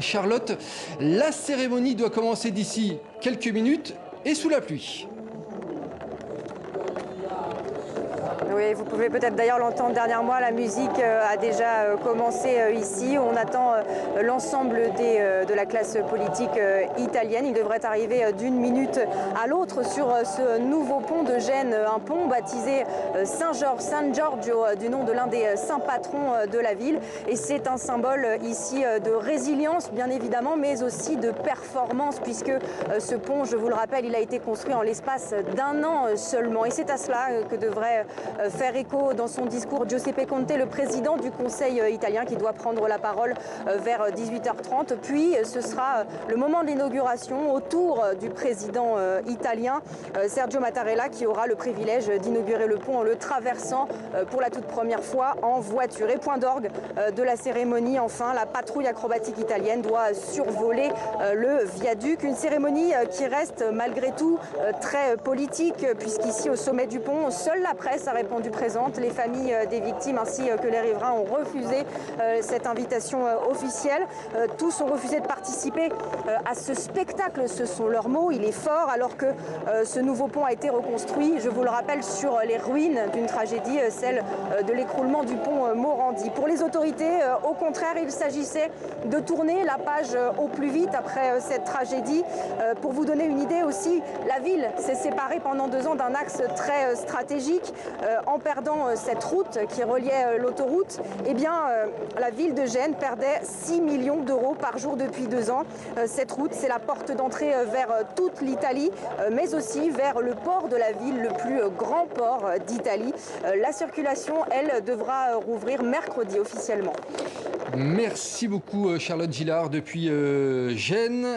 Charlotte, la cérémonie doit commencer d'ici quelques minutes et sous la pluie. Oui, vous pouvez peut-être d'ailleurs l'entendre derrière moi, la musique a déjà commencé ici. On attend l'ensemble de la classe politique italienne. Il devrait arriver d'une minute à l'autre sur ce nouveau pont de Gênes, un pont baptisé San Giorgio, du nom de l'un des saints patrons de la ville. Et c'est un symbole ici de résilience, bien évidemment, mais aussi de performance, puisque ce pont, je vous le rappelle, il a été construit en l'espace d'un an seulement. Et c'est à cela que devrait faire écho dans son discours Giuseppe Conte, le président du Conseil italien, qui doit prendre la parole vers 18h30. Puis ce sera le moment de l'inauguration au tour du président italien Sergio Mattarella, qui aura le privilège d'inaugurer le pont en le traversant pour la toute première fois en voiture. Et point d'orgue de la cérémonie, enfin, la patrouille acrobatique italienne doit survoler le viaduc. Une cérémonie qui reste malgré tout très politique, puisqu'ici au sommet du pont, seule la presse a répondu présente. Les familles des victimes ainsi que les riverains ont refusé cette invitation officielle. Tous ont refusé de participer à ce spectacle, ce sont leurs mots. Il est fort alors que ce nouveau pont a été reconstruit, je vous le rappelle, sur les ruines d'une tragédie, celle de l'écroulement du pont Morandi. Pour les autorités, au contraire, il s'agissait de tourner la page au plus vite après cette tragédie. Pour vous donner une idée aussi, la ville s'est séparée pendant 2 ans d'un axe très stratégique. En perdant cette route qui reliait l'autoroute, eh bien, la ville de Gênes perdait 6 millions d'euros par jour depuis 2 ans. Cette route, c'est la porte d'entrée vers toute l'Italie, mais aussi vers le port de la ville, le plus grand port d'Italie. La circulation, elle, devra rouvrir mercredi officiellement. Merci beaucoup Charlotte Gillard depuis Gênes.